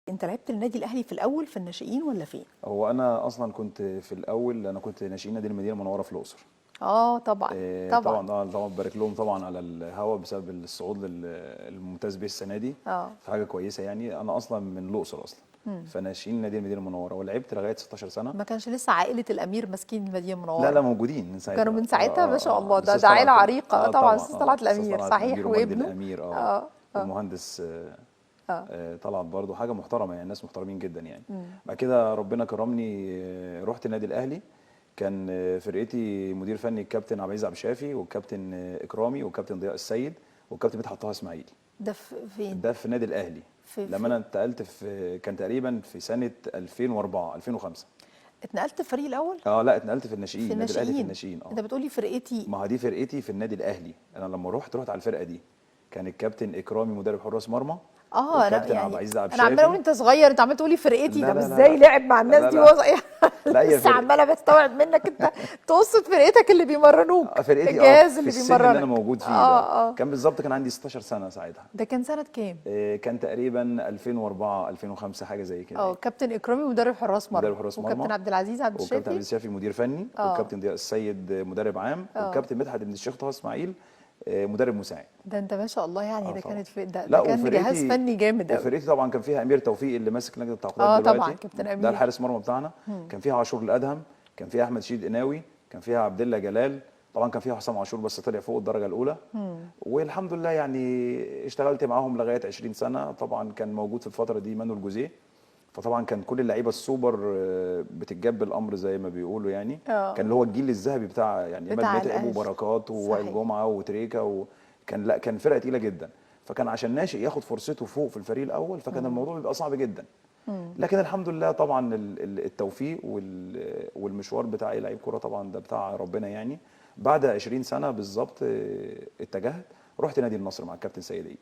انت لعبت النادي الاهلي في الاول في الناشئين ولا فين؟ هو انا اصلا كنت في الاول، انا كنت ناشئين نادي المدينه المنوره في الاقصر. اه طبعا. طبعا. طبعا طبعا بارك لهم طبعا على الهوا بسبب الصعود الممتاز به السنه دي. اه. فحاجه كويسه يعني. انا اصلا من الاقصر اصلا، فناشئين نادي المدينه المنوره، ولعبت لغايه 16 سنه. ما كانش لسه عائله الامير ماسكين المدينه لا لا، المنوره؟ موجودين من كانوا ساعتها. من ساعتها ما شاء الله، ده الاستاذ ده عائله طلعت عريقه. طبعا طبعا. الاستاذ طلعت الاستاذ الامير طلعت الامير صحيح، ومجدي وابنه. الامير اه. اه. والمهندس اه. طلعت برضو حاجه محترمه يعني، ناس محترمين جدا يعني. بعد كده ربنا كرمني، رحت النادي الاهلي. كان فرقتي مدير فني الكابتن عبد العزيز عبد الشافي، والكابتن اكرامي، والكابتن ضياء السيد، والكابتن مدحت طه اسماعيل. ده فين؟ ده في النادي الاهلي. لما انا انتقلت في، كان تقريبا في سنه 2004 2005. اتنقلت الفريق الاول؟ لا، اتنقلت في الناشئين، في النادي الاهلي في الناشئين. الناشئين. انت بتقولي فرقتي. ما هي دي فرقتي في النادي الاهلي. انا لما رحت على الفرقه دي. كان الكابتن اكرامي مدرب حراس مرمى، اه انا والكابتن عبد يعني العزيز عبد انا عماله اقول الشافي. انت صغير، انت عمال تقولي فرقتي. لا طب لا لا ازاي لا لعب مع الناس لا دي لا وهو صغير؟ لا، هي لسه عماله بستوعب منك انت تقصد فرقتك اللي بيمرنوك، فرقتي الجهاز في اللي السن اللي انا بيمرنك. موجود فيه ده. اه. اه. كان بالظبط كان عندي 16 سنه ساعتها. ده كان سنه كام؟ كان تقريبا 2004 2005 حاجه زي كده اه. يعني. كابتن اكرامي مدرب حراس مرمى، مدرب حراس وكابتن مرمى، عبد العزيز عبد وكابتن عبد الشافي. العزيز الشافي مدير فني، اه. والكابتن ضياء السيد مدرب عام، اه. والكابتن مدحت بن الشيخ طه اسماعيل مدرب مساعد. ده انت ما شاء الله يعني. ده طبعا. كانت ده لا، كان جهاز فني جامد قوي. وفرقتي طبعا كان فيها امير توفيق اللي ماسك لجنه التعاقدات اه طبعا دلوقتي. كابتن ده امير. الحارس مرمى بتاعنا. كان فيها عاشور الادهم، كان فيها احمد شيد قناوي، كان فيها عبد الله جلال. طبعا كان فيها حسام عاشور بس طلع فوق الدرجه الاولى. والحمد لله يعني اشتغلت معاهم لغايه 20 سنه. طبعا كان موجود في الفتره دي مانويل جوزيه. فطبعا كان كل اللعيبه السوبر بتتجاب الامر زي ما بيقولوا يعني. اه. كان اللي هو الجيل الذهبي بتاع يعني عماد بتاع متعب الاهلي. وبركات ووائل صحيح. جمعه وتريكا كان، لا، كان فرقه تقيله جدا. فكان عشان ناشئ ياخد فرصته فوق في الفريق الاول، فكان الموضوع بيبقى صعب جدا. لكن الحمد لله طبعا التوفيق والمشوار بتاع اي لعيب كوره طبعا ده بتاع ربنا يعني. بعد 20 سنه بالظبط اتجهت، رحت نادي النصر مع الكابتن سيد عيد.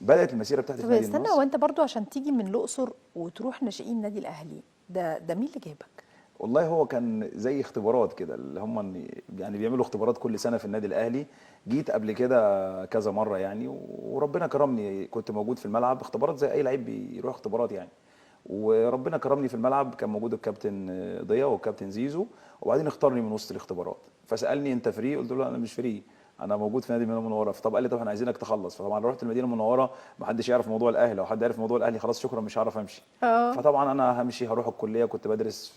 بدات المسيره بتاعتي طب في نادي استنى، النصر. هو انت برضو عشان تيجي من الاقصر وتروح ناشئين النادي الاهلي، ده مين اللي جابك؟ والله هو كان زي اختبارات كده، اللي هم يعني بيعملوا اختبارات كل سنه في النادي الاهلي. جيت قبل كده كذا مره يعني، وربنا كرمني، كنت موجود في الملعب. اختبارات زي اي لعيب بيروح اختبارات يعني. وربنا كرمني في الملعب، كان موجود الكابتن ضياء والكابتن زيزو، وبعدين اختارني من وسط الاختبارات. فسالني انت فري؟ قلت له انا مش فري، انا موجود في نادي المدينه المنوره. فطب قال لي طب احنا عايزينك تخلص. فطبعا رحت المدينه المنوره، ما حدش يعرف موضوع الاهلي. لو حد عرف موضوع الاهلي خلاص شكرا مش هعرف امشي. اه. فطبعا انا همشي هروح الكليه. كنت بدرس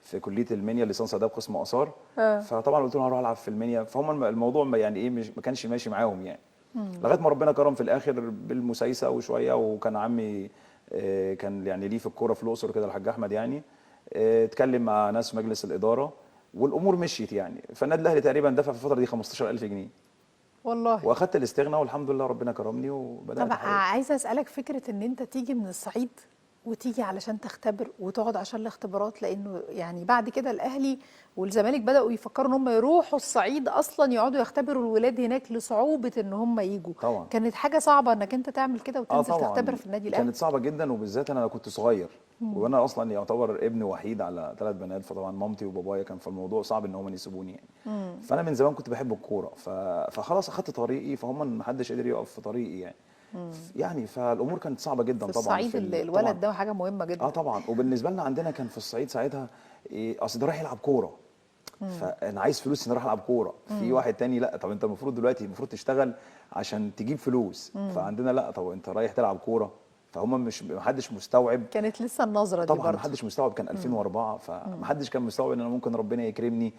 في كليه المنيا، ليسانس اداب قسم اثار. اه. فطبعا قلت لهم هروح العب في المنيا. فهم الموضوع يعني ايه، مش ما كانش ماشي معاهم يعني. لغايه ما ربنا كرم في الاخر بالمسايسه وشويه. وكان عمي كان يعني ليه في الكوره في الاقصر كده، الحاج احمد يعني. اتكلم مع ناس مجلس الاداره والامور مشيت يعني. فالنادي الاهلي تقريبا دفع في الفتره دي 15000 جنيه. والله. واخدت الاستغناء والحمد لله ربنا كرمني طب وبدات حياتي. عايزه اسالك، فكره ان انت تيجي من الصعيد وتيجي علشان تختبر وتقعد عشان الاختبارات، لانه يعني بعد كده الاهلي والزمالك بداوا يفكروا ان هم يروحوا الصعيد اصلا يقعدوا يختبروا الولاد هناك لصعوبه ان هم يجوا. طبعا. كانت حاجه صعبه انك انت تعمل كده وتنزل تختبر طبعا في النادي الاهلي. كانت صعبه جدا، وبالذات انا كنت صغير. وانا اصلا يعتبر ابن وحيد على 3 بنات. فطبعا مامتي وبابايا كان في الموضوع صعب ان هم يسيبوني يعني. فانا من زمان كنت بحب الكوره. فخلاص اخدت طريقي، فهم ما حدش قدر يقف في طريقي يعني. يعني فالامور كانت صعبه جدا في طبعا الصعيد طبعا. الولد ده حاجه مهمه جدا. طبعا. وبالنسبه لنا عندنا كان في الصعيد ساعتها اصل ده رايح يلعب كوره. فانا عايز فلوس ان اروح العب كوره. في واحد تاني لا، طب انت المفروض دلوقتي تشتغل عشان تجيب فلوس. فعندنا لا، طب انت رايح تلعب كوره. فهم مش، ما حدش مستوعب. كانت لسه النظره دي طبعا ما برضه. حدش مستوعب، كان 2004. فما حدش كان مستوعب ان انا ممكن ربنا يكرمني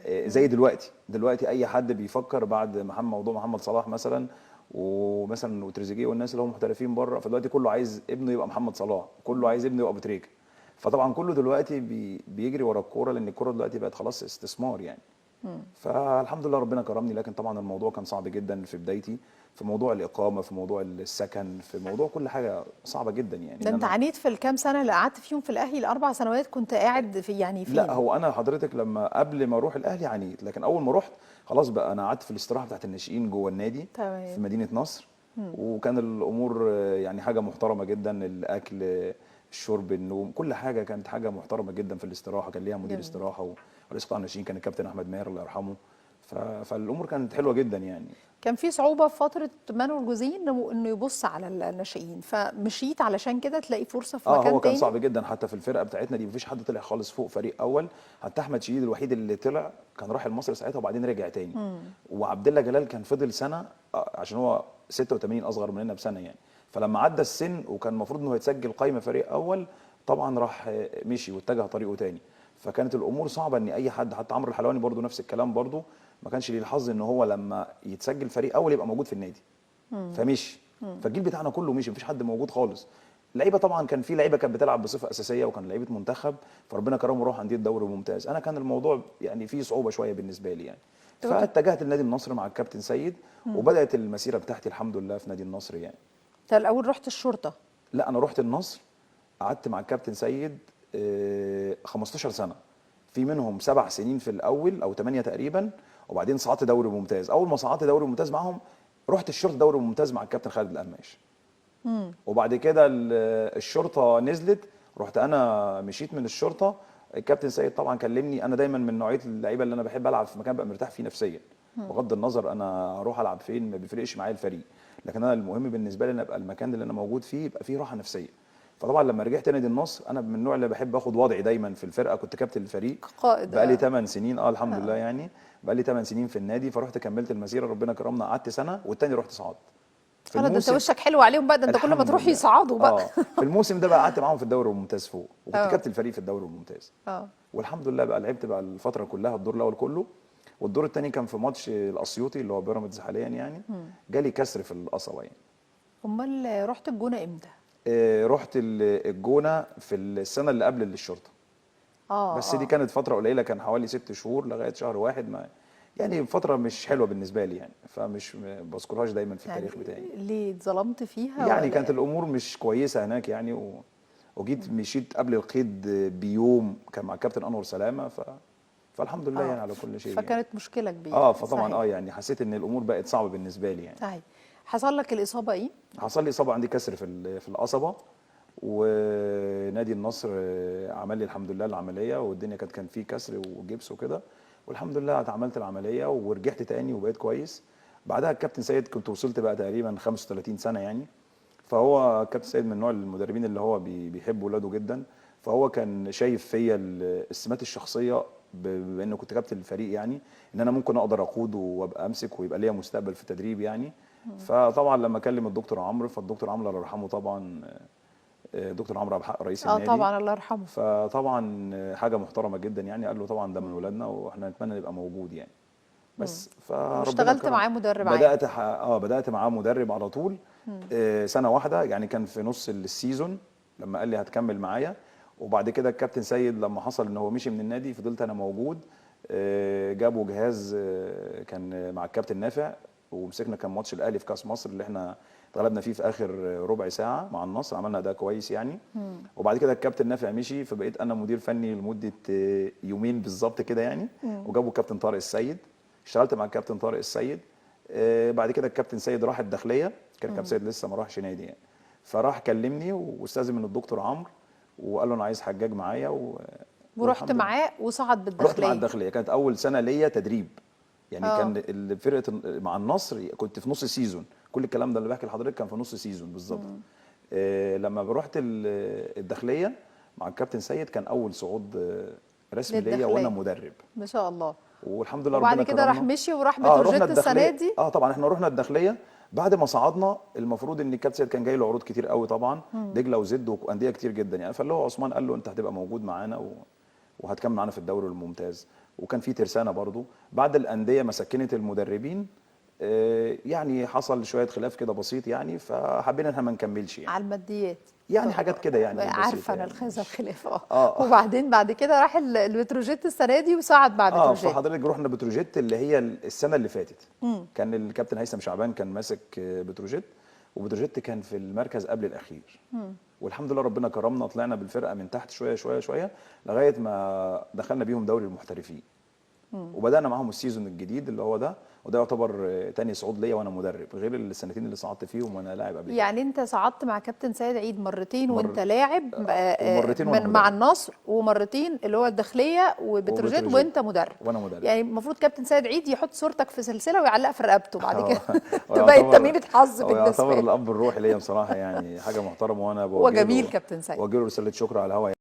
زي دلوقتي اي حد بيفكر بعد موضوع محمد صلاح مثلا، ومثلا وتريزيجيه والناس اللي هم محترفين بره. فدلوقتي كله عايز ابنه يبقى محمد صلاح، كله عايز ابنه يبقى ابو تريكه. فطبعا كله دلوقتي بيجري ورا الكوره، لان الكوره دلوقتي بقت خلاص استثمار يعني. فالحمد لله ربنا كرمني. لكن طبعا الموضوع كان صعب جدا في بدايتي، في موضوع الاقامه، في موضوع السكن، في موضوع كل حاجه صعبه جدا يعني. ده ان انت انا، عانيت في الكام سنه اللي قعدت فيهم في الاهلي، الاربع سنوات كنت قاعد في يعني لا، فين؟ هو انا حضرتك لما قبل ما اروح الاهلي عانيت. لكن اول ما رحت خلاص بقى انا قعدت في الاستراحه بتاعت الناشئين جوه النادي في تمام. مدينه نصر. وكان الامور يعني حاجه محترمه جدا. الاكل، الشرب، النوم، كل حاجه كانت حاجه محترمه جدا في الاستراحه. كان ليها مدير جميل. استراحه ورئيس قطاع الناشئين كان الكابتن احمد ماهر الله يرحمه. فالامور كانت حلوه جدا يعني. كان في صعوبة في فترة مانويل جوزيه انه يبص على الناشئين، فمشيت علشان كده تلاقي فرصة في هو مكان كان تاني. صعب جدا، حتى في الفرقه بتاعتنا دي مفيش حد طلع خالص فوق فريق اول. حتى احمد شديد الوحيد اللي طلع، كان راح المصري ساعتها وبعدين رجع تاني. وعبد الله جلال كان فضل سنه، عشان هو 86 اصغر مننا بسنه يعني. فلما عدى السن وكان المفروض انه يتسجل قائمه فريق اول، طبعا راح مشي واتجه طريقه تاني. فكانت الامور صعبه ان اي حد، حتى عمرو الحلواني برضو نفس الكلام برضو، ما كانش ليه الحظ ان هو لما يتسجل فريق اول يبقى موجود في النادي. فمشي. فالجيل بتاعنا كله مشي، مفيش حد موجود خالص. لعيبه طبعا كان في لعيبه كانت بتلعب بصفه اساسيه وكان لعيبه منتخب، فربنا كرمه وراح انديه الدوري الممتاز. انا كان الموضوع يعني فيه صعوبه شويه بالنسبه لي يعني. فاتجهت لنادي النصر مع الكابتن سيد، وبدات المسيره بتاعتي الحمد لله في نادي النصر يعني. انت الاول رحت الشرطة؟ لا، انا رحت النصر، قعدت مع الكابتن سيد 15 سنه، في منهم 7 سنين في الاول او 8 تقريبا، وبعدين صعدت دوري ممتاز. اول ما صعدت دوري ممتاز معاهم، رحت الشرطه دوري ممتاز مع الكابتن خالد القماش. وبعد كده الشرطه نزلت، رحت انا مشيت من الشرطه. الكابتن سيد طبعا كلمني، انا دايما من نوعيه اللعيبه اللي انا بحب العب في مكان بقى مرتاح فيه نفسيا، بغض النظر انا اروح العب فين ما بيفرقش معايا الفريق، لكن انا المهم بالنسبه لي ان ابقى المكان اللي انا موجود فيه يبقى فيه راحه نفسيه. فطبعا لما رجعت نادي النصر، انا من النوع اللي بحب اخد وضعي دايما في الفرقه، كنت كابتن الفريق قائد. بقى لي 8 سنين الحمد لله يعني. بقى لي 8 سنين في النادي، فرحت كملت المسيره، ربنا كرمنا، قعدت سنه والتاني رحت صعدت في انا ده انت الموسم. وشك حلو عليهم بقى، ده انت كل ما الحمد تروح لله. يصعدوا بقى. في الموسم ده بقى قعدت معاهم في الدوري الممتاز فوق، وكنت اه. كابتن الفريق في الدوري الممتاز. اه. والحمد لله بقى لعبت بقى الفتره كلها، الدور الاول كله، والدور الثاني كان في ماتش الاسيوطي اللي هو بيراميدز حاليا يعني. جالي كسر في القصبه يعني. امال رحت الجونة امتى؟ رحت الجونه في السنه اللي قبل الشرطه. بس دي اه. كانت فتره قليله، كان حوالي 6 شهور لغايه شهر واحد، ما يعني فتره مش حلوه بالنسبه لي يعني، فمش بذكرهاش دايما في يعني التاريخ بتاعي. ليه اتظلمت فيها يعني ولا؟ كانت الامور مش كويسه هناك يعني، وجيت مشيت قبل القيد بيوم، كان مع الكابتن انور سلامه، فالحمد لله يعني على كل شيء يعني. فكانت مشكلة كبيرة. فطبعا صحيح. يعني حسيت ان الامور بقت صعبه بالنسبه لي يعني. صحيح. حصل لك الإصابة ايه؟ حصل لي اصابه، عندي كسر في القصبه، ونادي النصر عمل لي الحمد لله العمليه، والدنيا كان في كسر وجبس وكده، والحمد لله اتعملت العمليه ورجعت تاني وبقيت كويس. بعدها الكابتن سيد كنت وصلت بقى تقريبا 35 سنه يعني. فهو كابتن سيد من نوع المدربين اللي هو بيحب ولاده جدا، فهو كان شايف فيا السمات الشخصيه، بانه كنت كابتن الفريق يعني، ان انا ممكن اقدر اقود وابقى امسك ويبقى ليا مستقبل في التدريب يعني. فطبعا لما كلم الدكتور عمرو، فالدكتور عمرو الله يرحمه طبعا، دكتور عمرو عبد الحق رئيس النادي، طبعا الله يرحمه. فطبعا حاجه محترمه جدا يعني، قال له طبعا ده من ولادنا واحنا نتمنى نبقى موجود يعني. بس فربنا واشتغلت كرم. معاه مدرب عام؟ بدات معاه مدرب على طول. سنه واحده يعني، كان في نص السيزون لما قال لي هتكمل معايا. وبعد كده الكابتن سيد لما حصل ان هو مشي من النادي، فضلت انا موجود. جابوا جهاز كان مع الكابتن نافع، ومسكنا كان ماتش الاهلي في كاس مصر اللي احنا اتغلبنا فيه في اخر ربع ساعه مع النصر، عملنا اداء كويس يعني. وبعد كده الكابتن نافع مشي، فبقيت انا مدير فني لمده يومين بالظبط كده يعني. وجابوا الكابتن طارق السيد، اشتغلت مع الكابتن طارق السيد. بعد كده الكابتن سيد راح الداخليه، كان الكابتن سيد لسه ما راحش نادي يعني. فراح كلمني واستاذن من الدكتور عمرو، وقال له انا عايز حجاج معايا ورحت معاه وصعد بالداخليه. رحت مع الداخليه، كانت اول سنه ليا تدريب يعني. كان فرقه مع النصر كنت في نص سيزون، كل الكلام ده اللي بحكي لحضرتك كان في نص سيزون بالظبط. لما رحت الداخليه مع الكابتن سيد، كان اول صعود رسمي ليا وانا مدرب ما شاء الله. والحمد لله وبعد ربنا كده كرمنا. راح مشي وراح بتروجيت السنه دي. طبعا احنا رحنا الداخليه بعد ما صعدنا. المفروض ان الكابتن سيد كان جاي له عروض كتير قوي طبعا، دجله وزد وانديه كتير جدا يعني. فاللي هو عثمان قال له انت هتبقى موجود معانا وهتكمل معانا في الدوري الممتاز. وكان في ترسانه برضو. بعد الانديه ما سكنت المدربين، يعني حصل شويه خلاف كده بسيط يعني، فحبينا ان احنا ما نكملش يعني على الماديات يعني، حاجات كده يعني عارفه انا يعني. هذا الخلاف. وبعدين بعد كده راح البتروجيت السنه دي وصعد مع بتروجيت. فحضرتك رحنا بتروجيت اللي هي السنه اللي فاتت. كان الكابتن هيثم شعبان كان ماسك بتروجيت، وبتروجيت كان في المركز قبل الاخير. والحمد لله ربنا كرمنا، طلعنا بالفرقه من تحت شويه شويه شويه لغايه ما دخلنا بيهم دوري المحترفين. وبدانا معاهم السيزون الجديد اللي هو ده، وده يعتبر تاني صعود ليا وانا مدرب، غير السنتين اللي صعدت فيهم وانا لاعب قبل كده. يعني انت صعدت مع كابتن سيد عيد مرتين وانت لاعب ومرتين وانا مع مدرب. النصر، ومرتين اللي هو الداخليه وبتروجيت وبتروجيت وانت مدرب. وانا مدرب. يعني المفروض كابتن سيد عيد يحط صورتك في سلسله ويعلقها في رقبته بعد كده هو تبقى يعتبر- تميمه حظ هو بالنسبه يعتبر لي. الاب الروحي ليا بصراحه، يعني حاجه محترمه، وانا هو جميل كابتن سيد. بوجه له رساله شكر على الهوا.